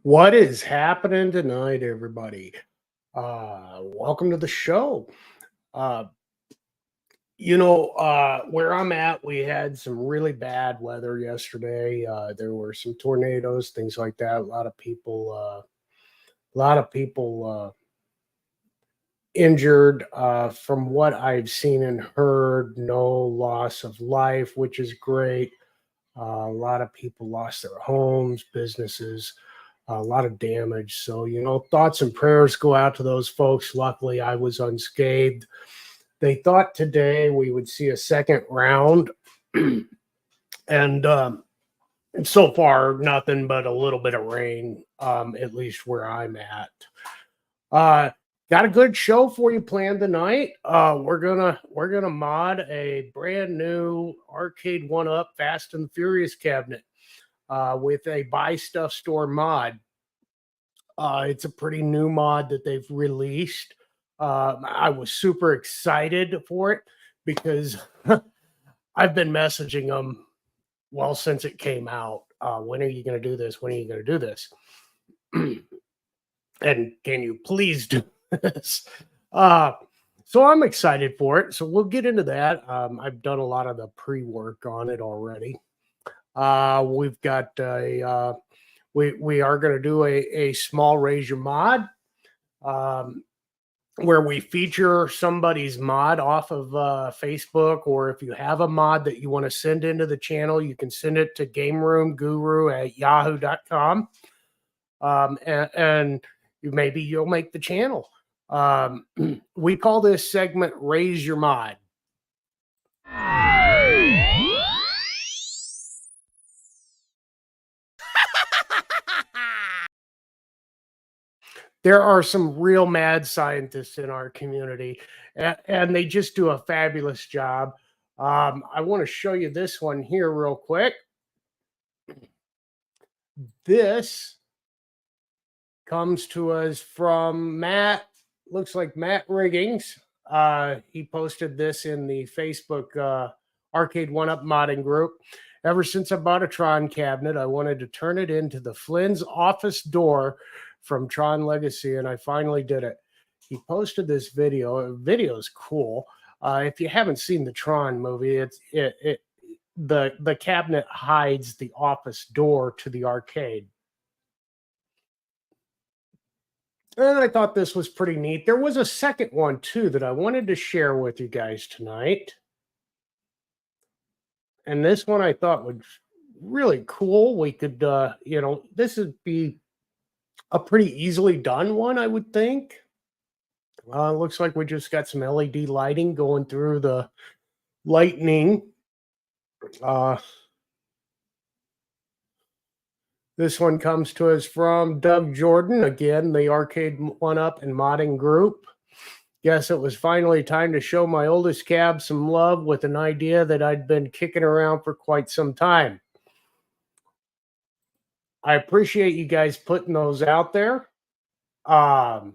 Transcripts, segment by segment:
What is happening tonight, everybody? Welcome to the show. Uh, where I'm at, we had some really bad weather yesterday. There were some tornadoes, things like that. A lot of people injured. From what I've seen and heard, no loss of life, which is great. A lot of people lost their homes, businesses, a lot of damage. So, thoughts and prayers go out to those folks. Luckily, I was unscathed. They thought today we would see a second round, and so far, nothing but a little bit of rain, at least where I'm at. Uh, got a good show for you planned tonight. We're gonna mod a brand new Arcade One Up Fast and Furious cabinet with a buy stuff store mod. It's a pretty new mod that they've released. I was super excited for it because I've been messaging them well since it came out. When are you going to do this? When are you going to do this? And can you please do this? So I'm excited for it. So we'll get into that. I've done a lot of the pre-work on it already. We've got we are going to do a small raise your mod, where we feature somebody's mod off of Facebook, or if you have a mod that you want to send into the channel, you can send it to gameroomguru@yahoo.com, and maybe you'll make the channel. We call this segment Raise Your Mod. There are some real mad scientists in our community, and they just do a fabulous job. I want to show you this one here real quick. This comes to us from Matt. Looks like Matt Riggins. He posted this in the Facebook Arcade One Up modding group. Ever since I bought a Tron cabinet, I wanted to turn it into the Flynn's office door from Tron Legacy, and I finally did it. He posted this video. The video is cool. If you haven't seen the Tron movie, the cabinet hides the office door to the arcade. And I thought this was pretty neat. There was a second one too that I wanted to share with you guys tonight. And this one I thought was really cool. We could, this would be a pretty easily done one, I would think. Looks like we just got some LED lighting going through the lightning. This one comes to us from Doug Jordan, again, the Arcade One Up and modding group. Guess it was finally time to show my oldest cab some love with an idea that I'd been kicking around for quite some time. I appreciate you guys putting those out there and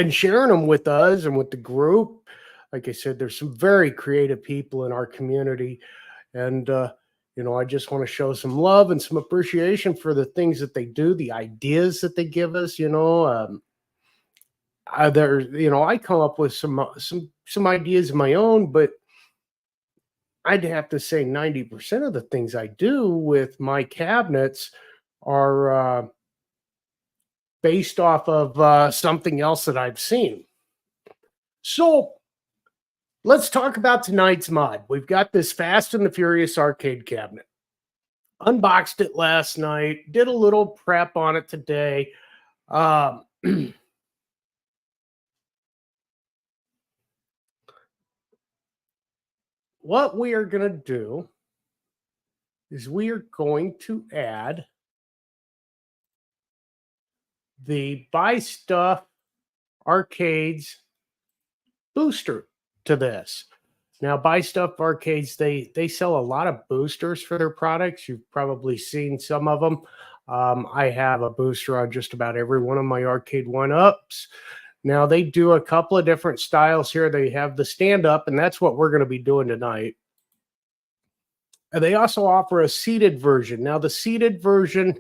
sharing them with us and with the group. Like I said, there's some very creative people in our community, and I just want to show some love and some appreciation for the things that they do, the ideas that they give us. I come up with some ideas of my own, but I'd have to say 90% of the things I do with my cabinets are based off of something else that I've seen. So let's talk about tonight's mod. We've got this Fast and the Furious arcade cabinet. Unboxed it last night, did a little prep on it today. What we are going to do is we are going to add the Buy Stuff Arcades booster to this. Now, Buy Stuff Arcades, they sell a lot of boosters for their products. You've probably seen some of them. I have a booster on just about every one of my Arcade One Ups. Now, they do a couple of different styles here. They have the stand-up, and that's what we're going to be doing tonight. And they also offer a seated version. Now, the seated version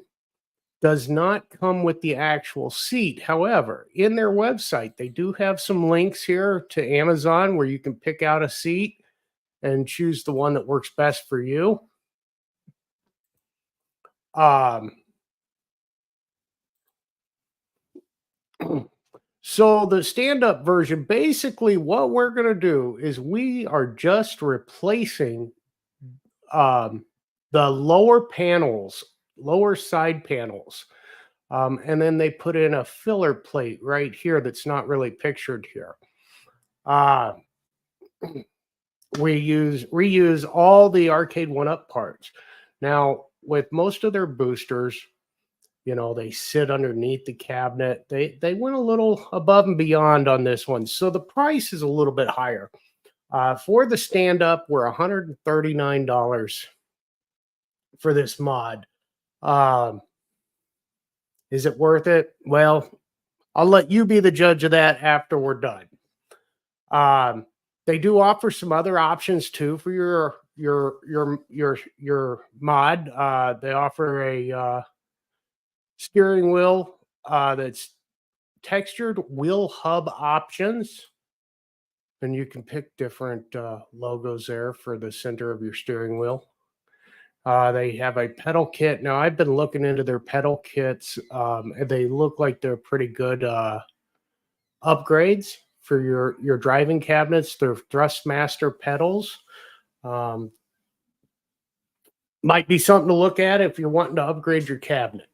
does not come with the actual seat. However, in their website, they do have some links here to Amazon where you can pick out a seat and choose the one that works best for you. So the stand-up version, basically what we're going to do is we are just replacing the lower panels, lower side panels. And then they put in a filler plate right here that's not really pictured here. We reuse all the Arcade 1-Up parts. Now, with most of their boosters, you know, they sit underneath the cabinet. They went a little above and beyond on this one. So the price is a little bit higher. For the stand-up, we're $139 for this mod. Is it worth it? Well, I'll let you be the judge of that after we're done. They do offer some other options too for your mod. They offer a steering wheel that's textured wheel hub options, and you can pick different logos there for the center of your steering wheel. They have a pedal kit. Now, I've been looking into their pedal kits, and they look like they're pretty good upgrades for your driving cabinets. They're Thrustmaster pedals. Might be something to look at if you're wanting to upgrade your cabinet.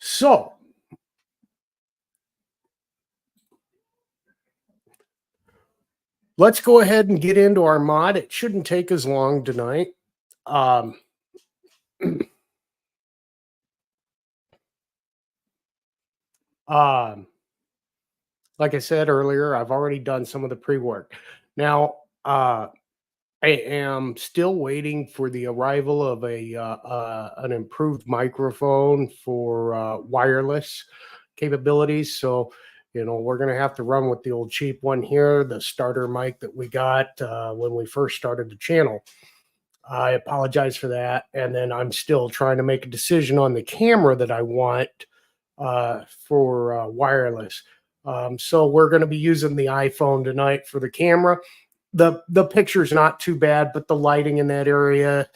So, let's go ahead and get into our mod. It shouldn't take as long tonight. Like I said earlier, I've already done some of the pre-work. Now, I am still waiting for the arrival of an improved microphone for wireless capabilities. So, you know, we're going to have to run with the old cheap one here, the starter mic that we got when we first started the channel. I apologize for that. And then I'm still trying to make a decision on the camera that I want for wireless. So we're going to be using the iPhone tonight for the camera. The picture's not too bad, but the lighting in that area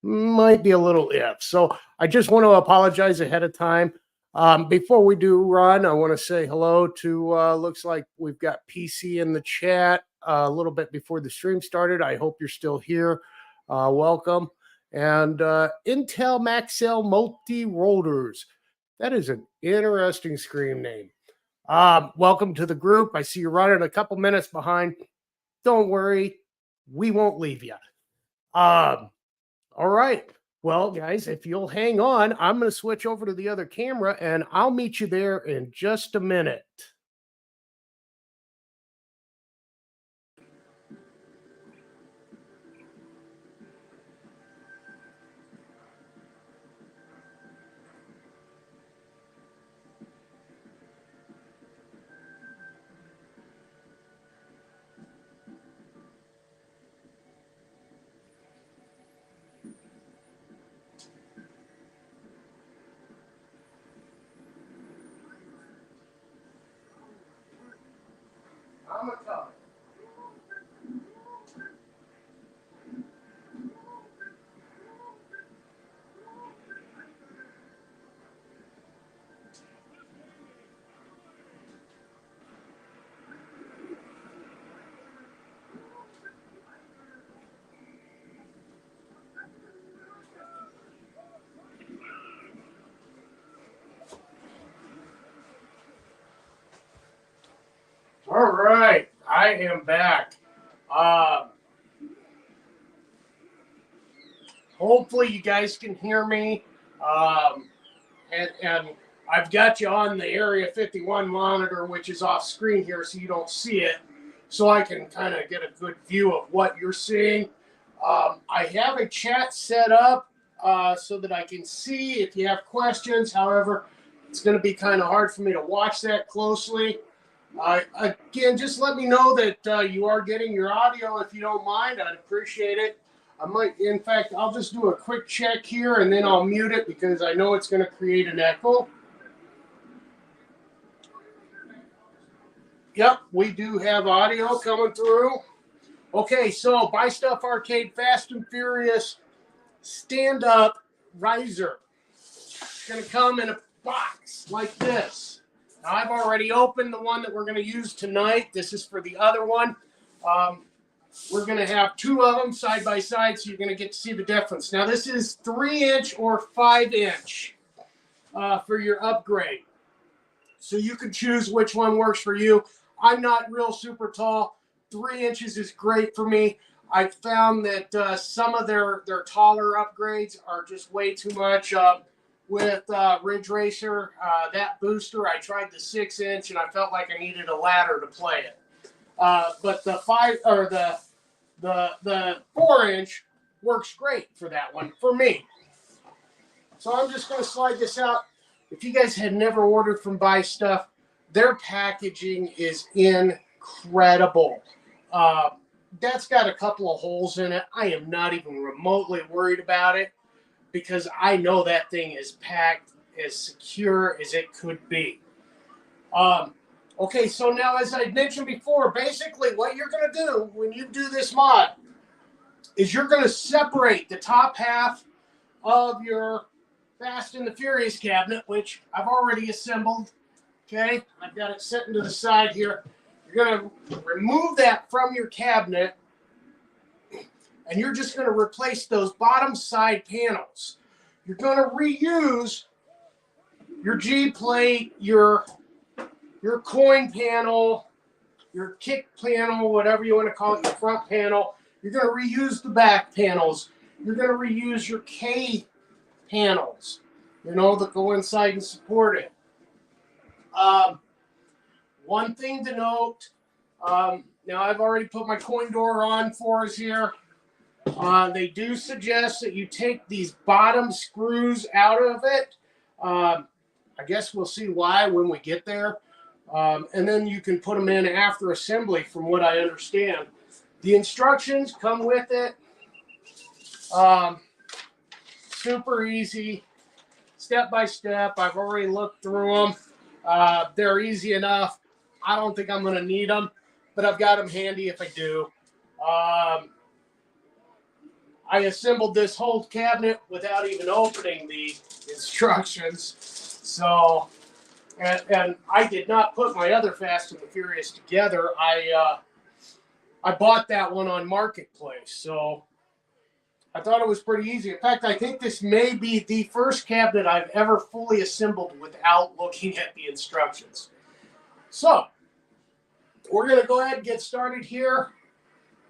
might be a little iff. So I just want to apologize ahead of time. Before we do run, I want to say hello to, looks like we've got PC in the chat a little bit before the stream started. I hope you're still here. Welcome. And Intel Maxell Multi-Rotors. That is an interesting screen name. Welcome to the group. I see you're running a couple minutes behind. Don't worry. We won't leave you. All right. Well, guys, if you'll hang on, I'm going to switch over to the other camera, and I'll meet you there in just a minute. All right, I am back. Hopefully you guys can hear me. And I've got you on the Area 51 monitor, which is off screen here, so you don't see it. So I can kind of get a good view of what you're seeing. I have a chat set up so that I can see if you have questions. However, it's going to be kind of hard for me to watch that closely. Again, just let me know that you are getting your audio if you don't mind. I'd appreciate it. I might, in fact, I'll just do a quick check here and then I'll mute it because I know it's going to create an echo. Yep, we do have audio coming through. Okay, so Buy Stuff Arcade Fast and Furious stand-up riser. It's going to come in a box like this. Now, I've already opened the one that we're going to use tonight. This is for the other one. We're going to have two of them side by side, so you're going to get to see the difference. Now, this is 3-inch or 5-inch for your upgrade. So you can choose which one works for you. I'm not real super tall. 3 inches is great for me. I found that some of their taller upgrades are just way too much. With Ridge Racer, that booster, I tried the 6-inch and I felt like I needed a ladder to play it. But the 4-inch works great for that one for me. So I'm just going to slide this out. If you guys had never ordered from Buy Stuff, their packaging is incredible. That's got a couple of holes in it. I am not even remotely worried about it because I know that thing is packed as secure as it could be. Okay, so now as I mentioned before, basically what you're going to do when you do this mod is you're going to separate the top half of your Fast and the Furious cabinet, which I've already assembled. Okay, I've got it set into the side here. You're going to remove that from your cabinet, and you're just going to replace those bottom side panels. You're going to reuse your G plate, your coin panel, your kick panel, whatever you want to call it, your front panel. You're going to reuse the back panels. You're going to reuse your K panels, that go inside and support it. One thing to note, now I've already put my coin door on for us here. They do suggest that you take these bottom screws out of it. I guess we'll see why when we get there. And then you can put them in after assembly from what I understand. The instructions come with it. Super easy, step by step. I've already looked through them. They're easy enough. I don't think I'm going to need them, but I've got them handy if I do. I assembled this whole cabinet without even opening the instructions. So, and I did not put my other Fast and the Furious together. I bought that one on Marketplace. So I thought it was pretty easy. In fact, I think this may be the first cabinet I've ever fully assembled without looking at the instructions. So we're going to go ahead and get started here.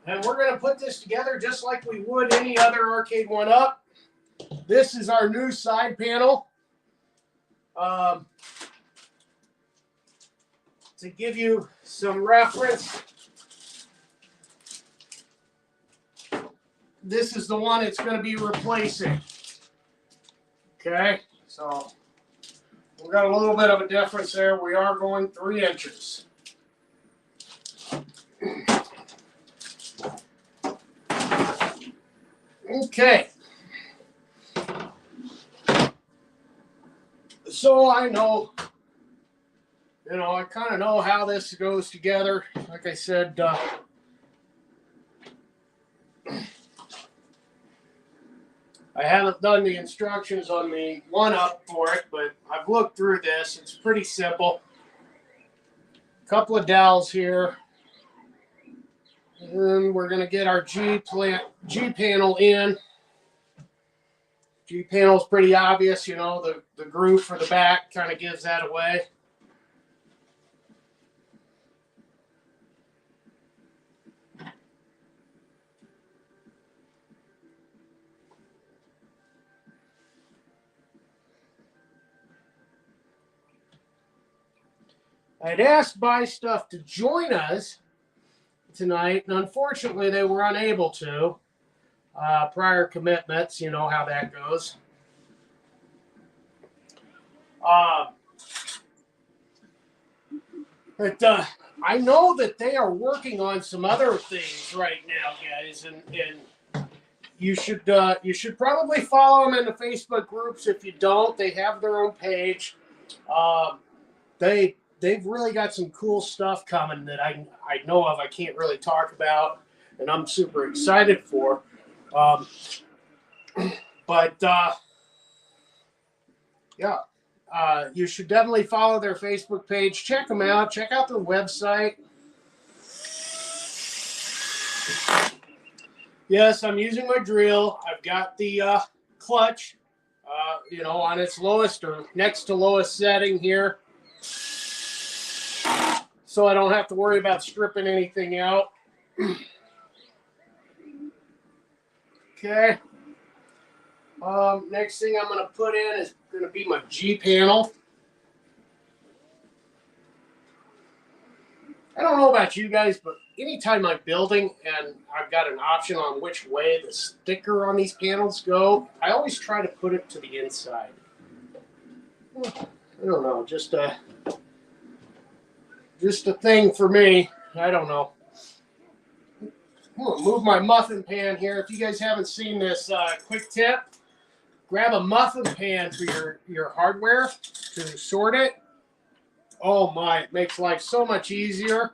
And we're going to put this together just like we would any other Arcade 1-Up. This is our new side panel. To give you some reference, this is the one it's going to be replacing. Okay, so we've got a little bit of a difference there. We are going 3 inches. Okay. So I know, I kind of know how this goes together. Like I said, I haven't done the instructions on the 1-Up for it, but I've looked through this. It's pretty simple. A couple of dowels here. And we're going to get our G panel in. G panel is pretty obvious, the groove for the back kind of gives that away. I'd asked Buy Stuff to join us tonight, and unfortunately they were unable to. Prior commitments, you know how that goes. But I know that they are working on some other things right now, guys, and you should probably follow them in the Facebook groups. If you don't, they have their own page. They've really got some cool stuff coming that I know of. I can't really talk about, and I'm super excited for. But yeah, you should definitely follow their Facebook page. Check them out. Check out their website. Yes, I'm using my drill. I've got the clutch, on its lowest or next to lowest setting here. So I don't have to worry about stripping anything out. Okay. Next thing I'm going to put in is going to be my G panel. I don't know about you guys, but anytime I'm building and I've got an option on which way the sticker on these panels go, I always try to put it to the inside. I don't know, just a thing for me. I don't know. I'm going to move my muffin pan here. If you guys haven't seen this quick tip, grab a muffin pan for your hardware to sort it. Oh my, it makes life so much easier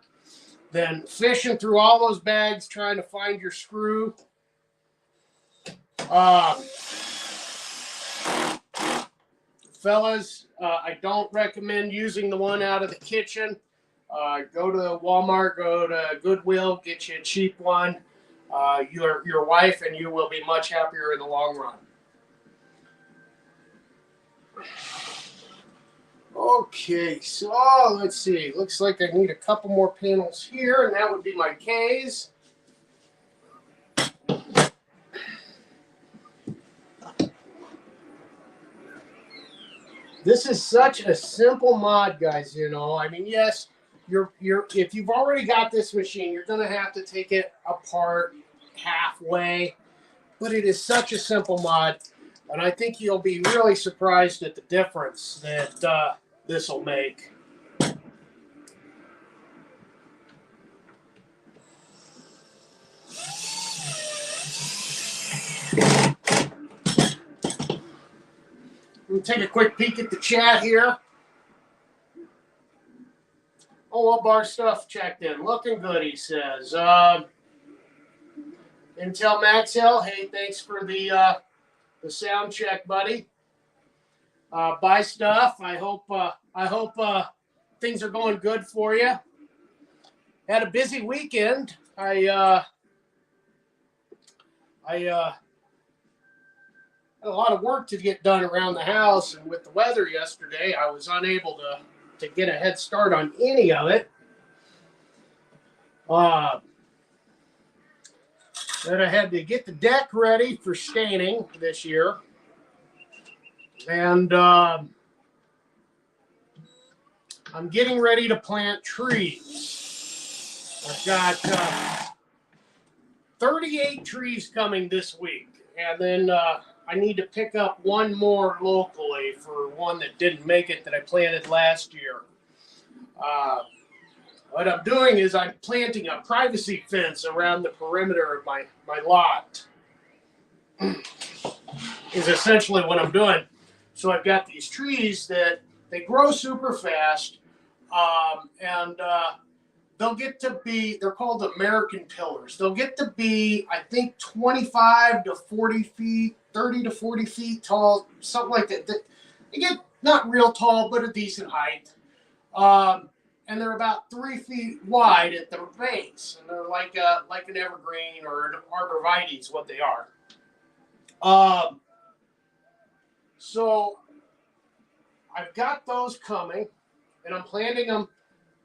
than fishing through all those bags trying to find your screw. Fellas, I don't recommend using the one out of the kitchen. Go to Walmart, go to Goodwill, get you a cheap one. Your wife and you will be much happier in the long run. Okay, so let's see. Looks like I need a couple more panels here, and that would be my K's. This is such a simple mod, guys. I mean, yes, if you've already got this machine, you're going to have to take it apart halfway, but it is such a simple mod, and I think you'll be really surprised at the difference that this will make. We'll take a quick peek at the chat here. Oh, well, bar stuff checked in. Looking good, he says. Intel Max Hill, hey, thanks for the sound check, buddy. Buy stuff. I hope things are going good for you. Had a busy weekend. I had a lot of work to get done around the house, and with the weather yesterday, I was unable to get a head start on any of it. Then I had to get the deck ready for staining this year. And I'm getting ready to plant trees. I've got 38 trees coming this week. And then I need to pick up one more locally for one that didn't make it that I planted last year. What I'm doing is I'm planting a privacy fence around the perimeter of my lot. Is essentially what I'm doing. So I've got these trees that they grow super fast, and they'll get to be, they're called American pillars. They'll get to be, I think, 25 to 40 feet, 30 to 40 feet tall, something like that. They get not real tall, but a decent height. And they're about 3 feet wide at the base. And they're like an evergreen or an arborvitae is what they are. So I've got those coming, and I'm planting them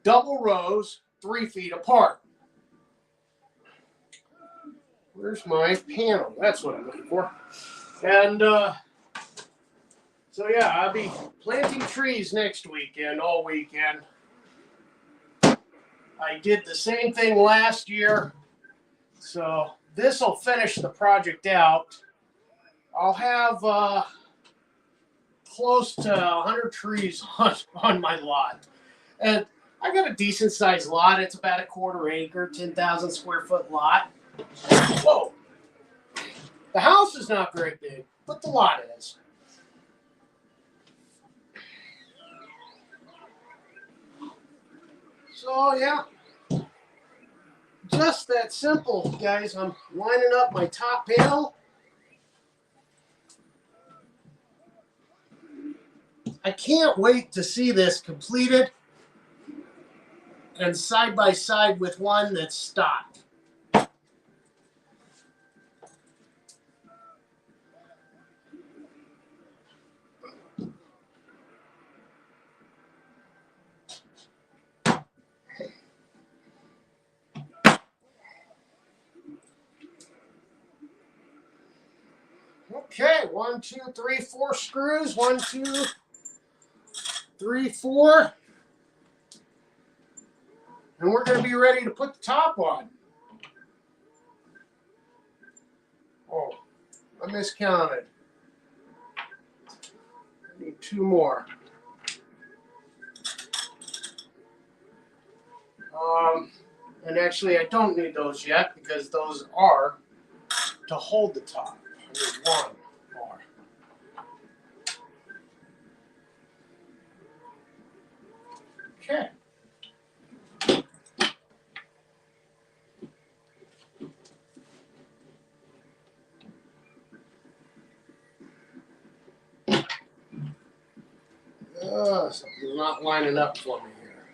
double rows, 3 feet apart. Where's my panel? That's what I'm looking for. And so yeah, I'll be planting trees next weekend, all weekend. I did the same thing last year, so this will finish the project out. I'll have close to 100 trees on my lot. And I got a decent sized lot. It's about a quarter acre, 10,000 square foot lot. Whoa. The house is not very big, but the lot is. So, yeah. Just that simple, guys. I'm lining up my top panel. I can't wait to see this completed and side by side with one that's stock. Okay, 1, 2, 3, 4 screws. 1, 2, 3, 4. And we're going to be ready to put the top on. Oh, I miscounted. I need 2 more. And actually, I don't need those yet because those are to hold the top. I need 1 more. Okay. Something's not lining up for me here.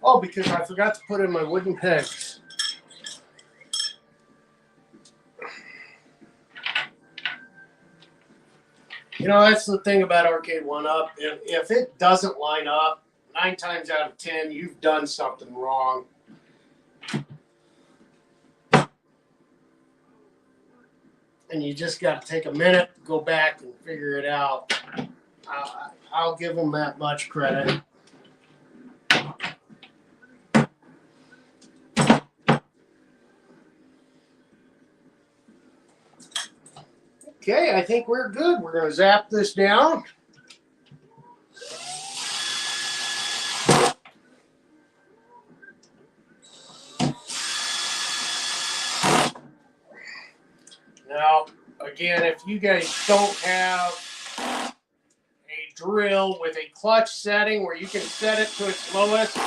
Oh, because I forgot to put in my wooden pegs. You know, that's the thing about Arcade 1-Up. If it doesn't line up, 9 times out of 10, you've done something wrong. And you just got to take a minute, go back and figure it out. I'll give them that much credit. Okay, I think we're good. We're going to zap this down. Now, again, if you guys don't have a drill with a clutch setting where you can set it to its lowest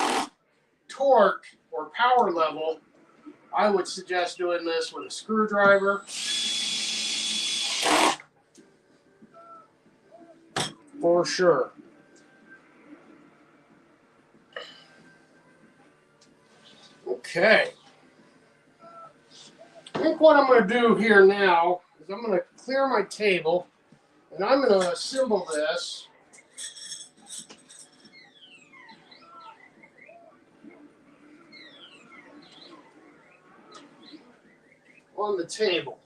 torque or power level, I would suggest doing this with a screwdriver. For sure. Okay. I think what I'm going to do here now is I'm going to clear my table and I'm going to assemble this on the table.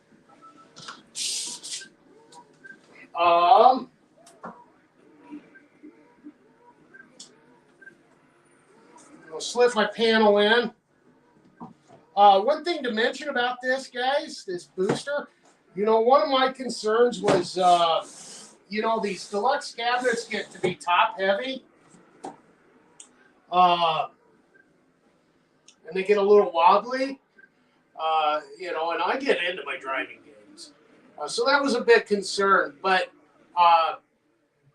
I'll slip my panel in. One thing to mention about this, guys, this booster, you know, one of my concerns was, you know, these deluxe cabinets get to be top heavy. And they get a little wobbly, you know, and I get into my driving games. So that was a big concern. But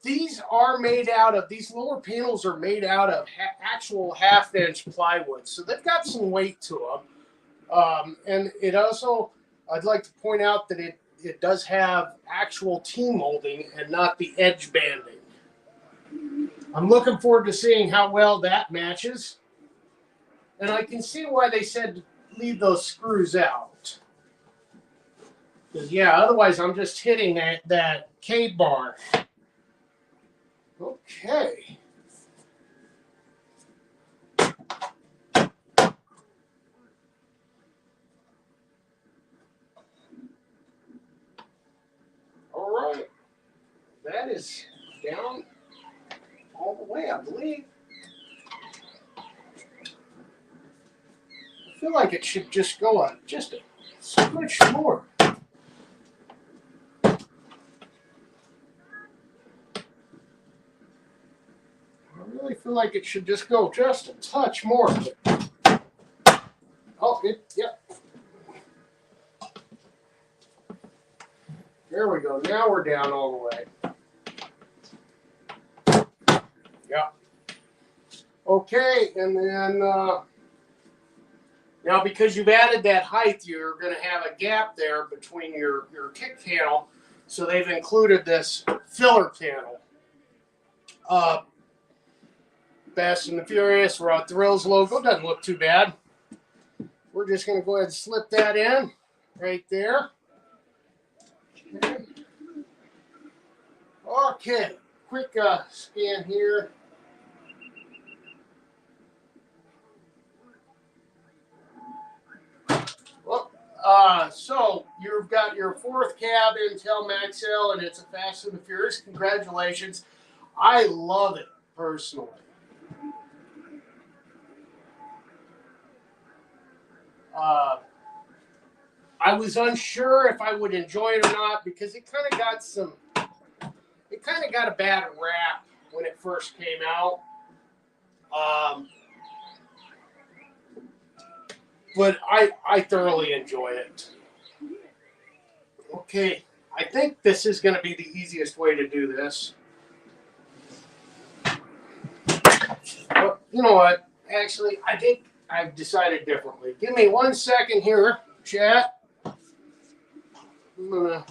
these are made out of, these lower panels are made out of actual half-inch plywood. So they've got some weight to them. And it also, I'd like to point out that it does have actual T-molding and not the edge banding. I'm looking forward to seeing how well that matches. And I can see why they said to leave those screws out. Because, yeah, otherwise I'm just hitting that K-bar. Okay. All right. That is down all the way, I believe. I feel like it should just go on just a smidge more. I really feel like it should just go just a touch more. Oh, good. Yep. There we go. Now we're down all the way. Yep. Okay, and then now because you've added that height, you're going to have a gap there between your kick panel. So they've included this filler panel. Fast and the Furious Raw Thrills logo doesn't look too bad. We're just going to go ahead and slip that in right there. Okay, quick scan here. So you've got your fourth cab Intel Maxell, and it's a Fast and the Furious. Congratulations. I love it personally. I was unsure if I would enjoy it or not because it kind of got a bad rap when it first came out. But I thoroughly enjoy it. Okay, I think this is going to be the easiest way to do this. But you know what? Actually, I think I've decided differently. Give me 1 second here, chat. I'm going to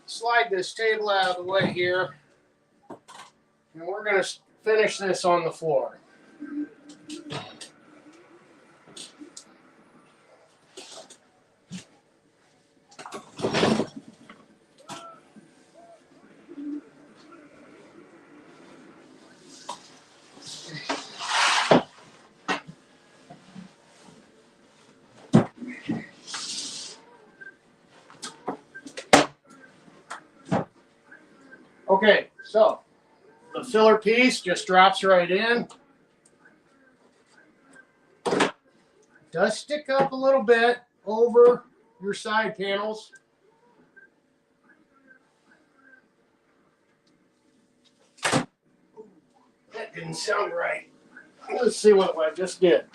slide this table out of the way here. And we're going to finish this on the floor. Okay, so the filler piece just drops right in. Does stick up a little bit over your side panels. That didn't sound right. Let's see what I just did.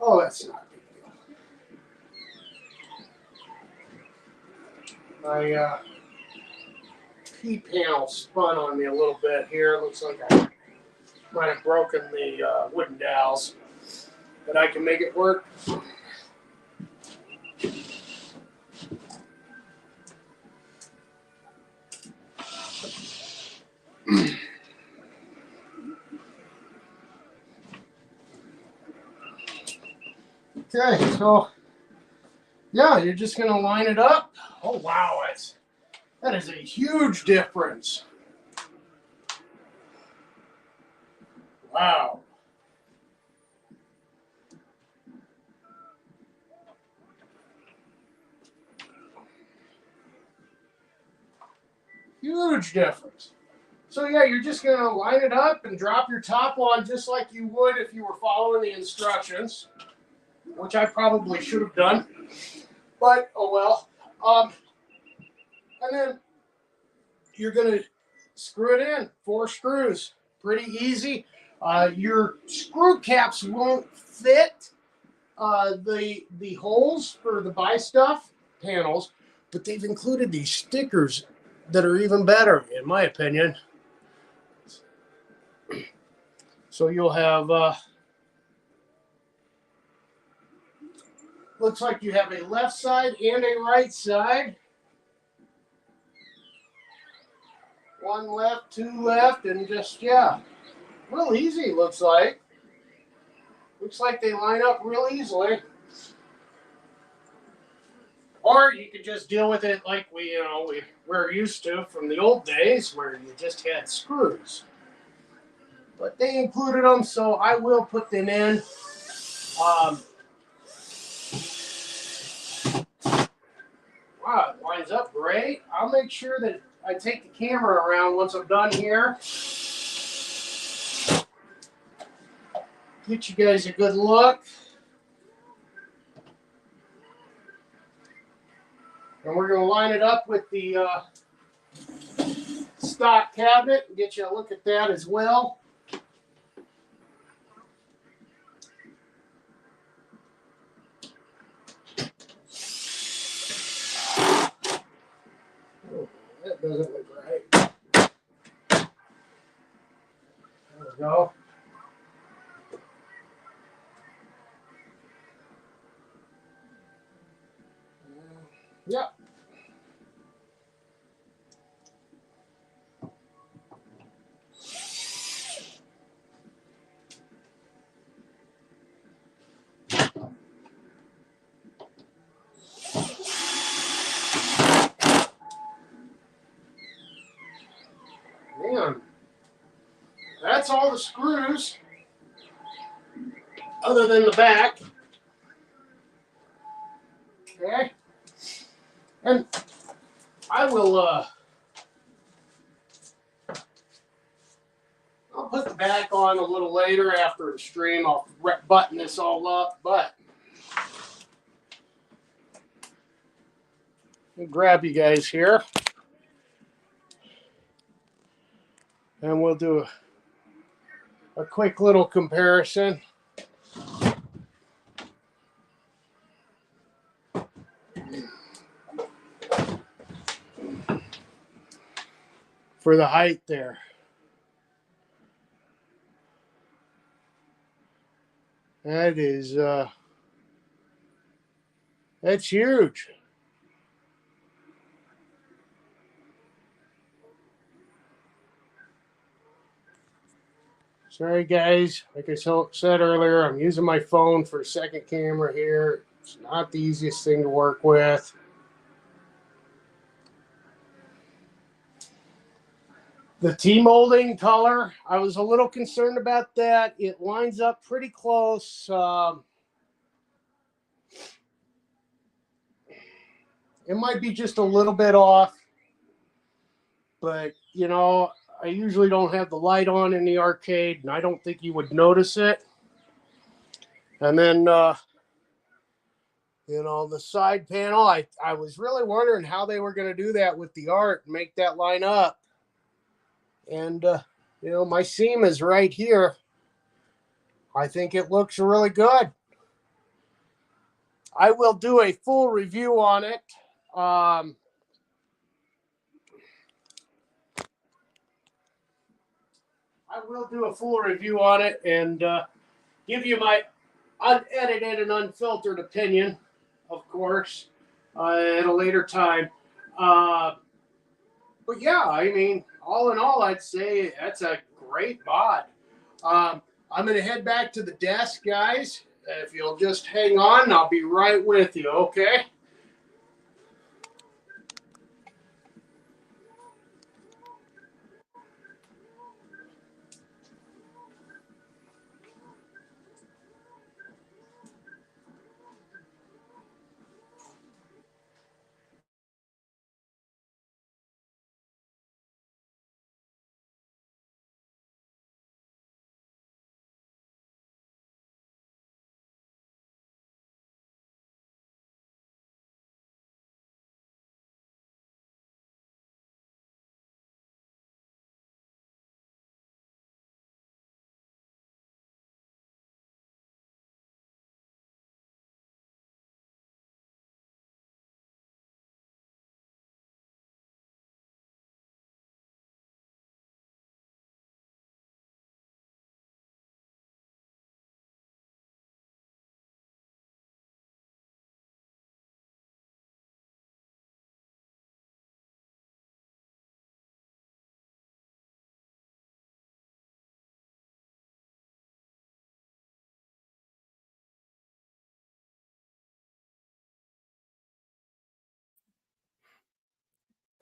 Oh, that's not a big deal. My P panel spun on me a little bit here. It looks like I might have broken the wooden dowels, but I can make it work. Okay, so yeah, you're just gonna line it up. Oh wow, that is a huge difference. Wow. Huge difference. So yeah, you're just gonna line it up and drop your top on just like you would if you were following the instructions, which I probably should have done, but oh well. And then you're gonna screw it in, 4 screws, pretty easy. Your screw caps won't fit the holes for the buy stuff panels, but they've included these stickers that are even better, in my opinion. So you'll have, looks like you have a left side and a right side. 1 left, 2 left, and just, yeah, real easy, looks like. Looks like they line up real easily. Or you could just deal with it like we're used to from the old days where you just had screws. But they included them, so I will put them in. Wow, it lines up great. I'll make sure that I take the camera around once I'm done here. Get you guys a good look. And we're going to line it up with the stock cabinet and get you a look at that as well. That doesn't look right. There we go. Yep. Man, that's all the screws, other than the back. Okay. And I will, I'll put the back on a little later after the stream. I'll button this all up, but I'll grab you guys here. And we'll do a quick little comparison. For the height there. That is, that's huge. Sorry guys, like I said earlier, I'm using my phone for a second camera here. It's not the easiest thing to work with. The T-molding color, I was a little concerned about that. It lines up pretty close. It might be just a little bit off, but you know, I usually don't have the light on in the arcade, and I don't think you would notice it. And then, you know, the side panel, I was really wondering how they were going to do that with the art and make that line up. And, you know, my seam is right here. I think it looks really good. I will do a full review on it. I will do a full review on it and give you my unedited and unfiltered opinion, of course, at a later time. But yeah, I mean, all in all, I'd say that's a great bod. I'm going to head back to the desk, guys. If you'll just hang on, I'll be right with you, okay?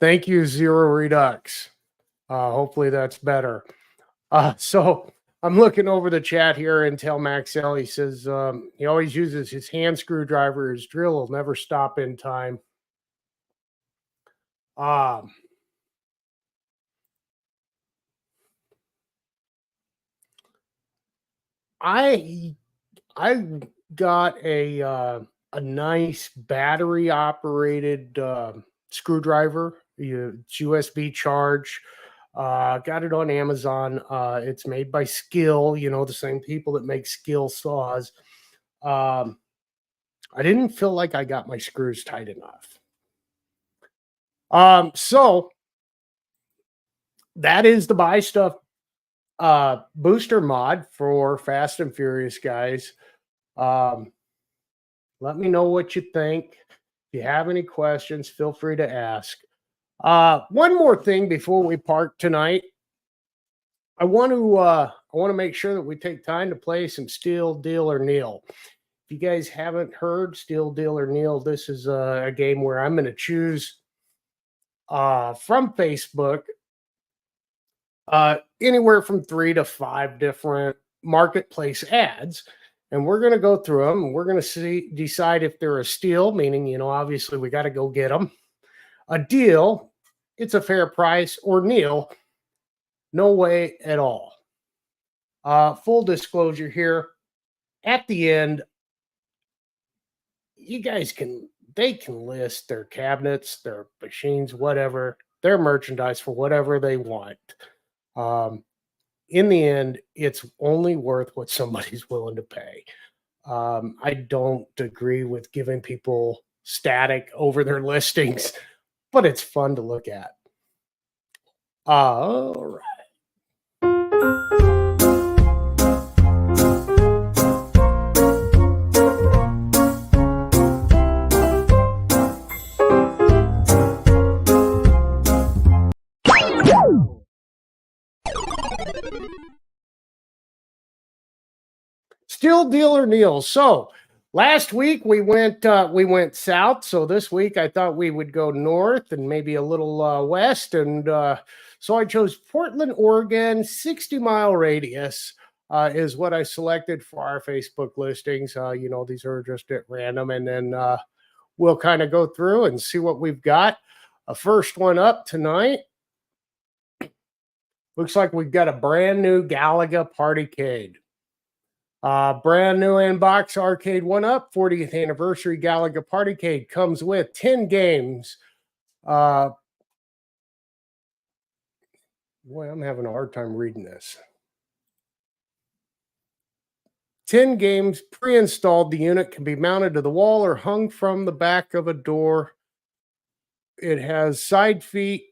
Thank you, Zero Redux. Hopefully that's better. So I'm looking over the chat here, and Intel Max L, he says he always uses his hand screwdriver. His drill will never stop in time. I got a nice battery operated screwdriver. It's USB charge. Got it on Amazon. It's made by Skill, the same people that make Skill saws. I didn't feel like I got my screws tight enough. So that is the Buy Stuff booster mod for Fast and Furious, guys. Let me know what you think. If you have any questions, feel free to ask. One more thing before we part tonight. I want to make sure that we take time to play some Steal, Deal, or Kneel. If you guys haven't heard Steal, Deal, or Kneel, this is a game where I'm going to choose from Facebook anywhere from 3 to 5 different marketplace ads. And we're going to go through them and we're going to decide if they're a steal, meaning, obviously we got to go get them. A deal, it's a fair price, or Kneel, no way at all. Full disclosure here, at the end, you guys they can list their cabinets, their machines, whatever, their merchandise for whatever they want. In the end, it's only worth what somebody's willing to pay. I don't agree with giving people static over their listings, but it's fun to look at. All right. Steal, Deal, or Kneel. So last week we went south. So this week I thought we would go north and maybe a little west. And so I chose Portland, Oregon, 60-mile radius is what I selected for our Facebook listings. These are just at random. And then we'll kind of go through and see what we've got. First one up tonight. Looks like we've got a brand new Galaga Partycade. Brand new inbox arcade 1UP 40th anniversary Galaga Partycade comes with 10 games. Boy, I'm having a hard time reading this. 10 games pre-installed. The unit can be mounted to the wall or hung from the back of a door. It has side feet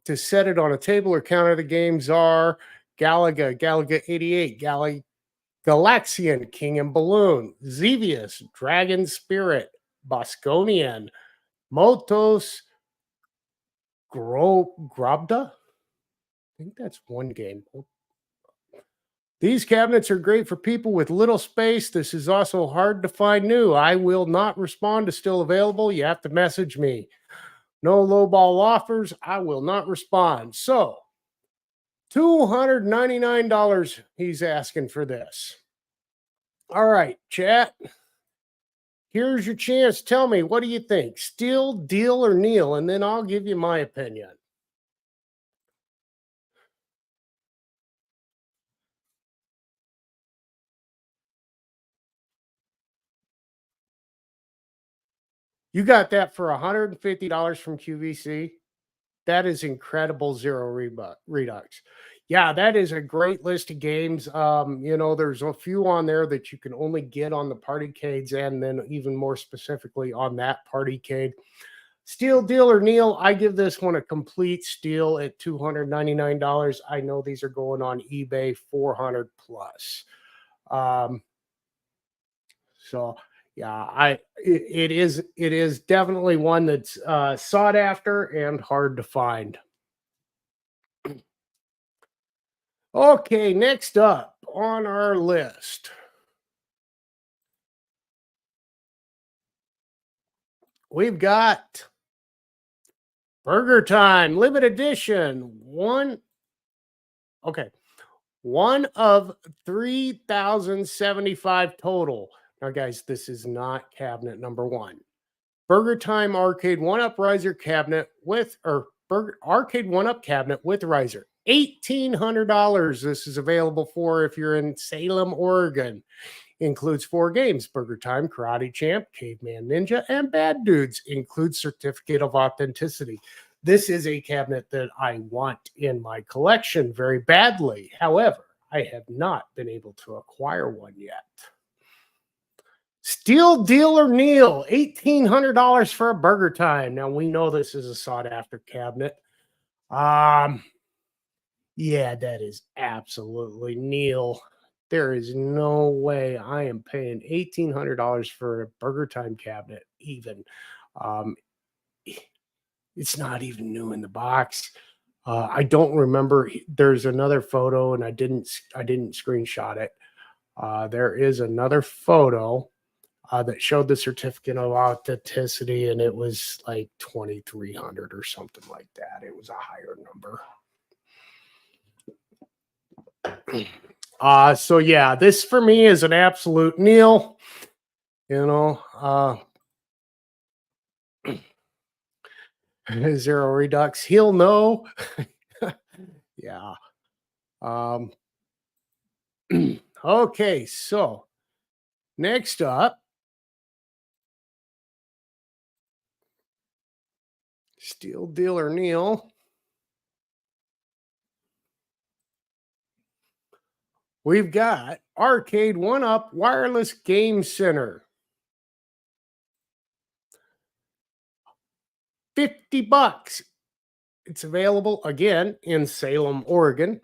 to set it on a table or counter. The games are Galaga, Galaga 88, Galaxian, King and Balloon, Xevious, Dragon Spirit, Bosconian, Motos, Grobda. I think that's one game. These cabinets are great for people with little space. This is also hard to find new. I will not respond to still available. You have to message me. No lowball offers. I will not respond. So $299 he's asking for this. All right, chat. Here's your chance. Tell me, what do you think? Steal, Deal, or Kneel? And then I'll give you my opinion. You got that for $150 from QVC. That is incredible. Zero Redux. Yeah, that is a great list of games. There's a few on there that you can only get on the Partycades, and then even more specifically on that Partycade. Steal, Deal, or Kneel? I give this one a complete steal at $299. I know these are going on eBay 400 plus. So yeah, it is definitely one that's sought after and hard to find. Okay, next up on our list, we've got Burger Time Limited Edition. One of 3,075 total. Now, guys, this is not cabinet number one. Burger Time Arcade 1UP Riser cabinet Arcade 1UP cabinet with riser. $1,800. This is available for if you're in Salem, Oregon. Includes 4 games: Burger Time, Karate Champ, Caveman Ninja, and Bad Dudes. Includes certificate of authenticity. This is a cabinet that I want in my collection very badly. However, I have not been able to acquire one yet. Steel Dealer Neil, $1,800 for a Burger Time. Now we know this is a sought after cabinet. Yeah, that is absolutely Neil. There is no way I am paying $1,800 for a Burger Time cabinet. Even, um, it's not even new in the box. I don't remember. There's another photo, and I didn't screenshot it. There is another photo that showed the certificate of authenticity, and it was like 2,300 or something like that. It was a higher number. So yeah, this for me is an absolute Neil. You know, Zero Redux. He'll know. Yeah. Okay, so next up, Steel Dealer Neil. We've got Arcade 1UP Wireless Game Center. $50. It's available again in Salem, Oregon.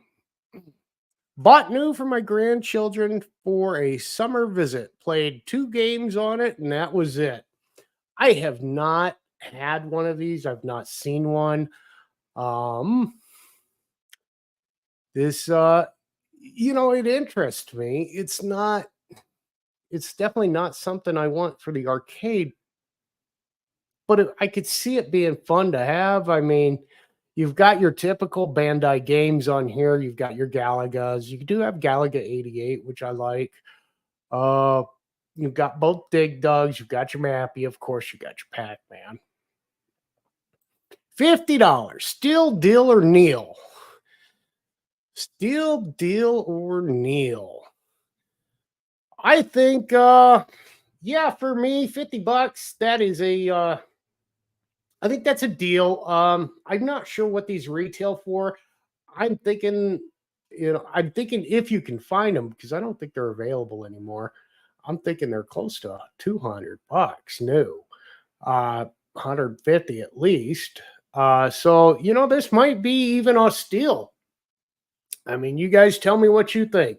Bought new for my grandchildren for a summer visit. Played 2 games on it, and that was it. I have not had one of these. I've not seen one. This it interests me. It's definitely not something I want for the arcade, but I could see it being fun to have. I mean, you've got your typical Bandai games on here. You've got your Galagas. You do have Galaga 88, which I like. You've got both Dig Dugs. You've got your Mappy. Of course, you got your Pac-Man. $50. Steel Deal or Neil. Steel Deal or Neil. I think, yeah, for me, $50. That is I think that's a deal. I'm not sure what these retail for. I'm thinking if you can find them, because I don't think they're available anymore. I'm thinking they're close to $200 new, 150 at least. So this might be even a steal. I mean, you guys tell me what you think.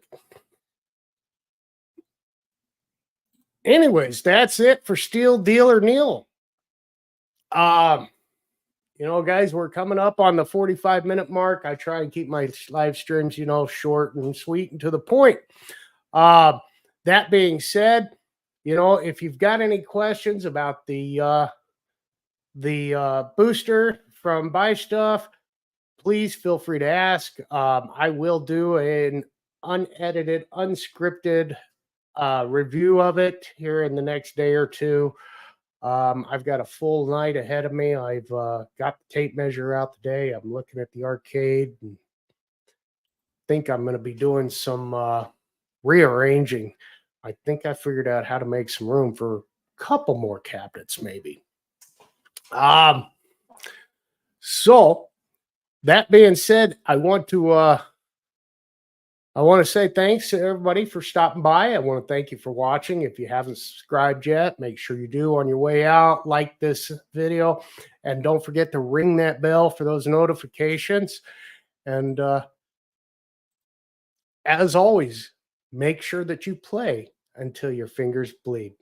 Anyways, that's it for Steel Deal or Neil. Guys, we're coming up on the 45-minute mark. I try and keep my live streams, short and sweet and to the point. That being said, if you've got any questions about the booster from Buy Stuff, please feel free to ask. I will do an unedited, unscripted review of it here in the next day or two. I've got a full night ahead of me. I've got the tape measure out today. I'm looking at the arcade and think I'm going to be doing some rearranging. I think I figured out how to make some room for a couple more cabinets, maybe. So that being said, I want to say thanks to everybody for stopping by. I want to thank you for watching. If you haven't subscribed yet, make sure you do on your way out. Like this video, and don't forget to ring that bell for those notifications. And as always, make sure that you play until your fingers bleed.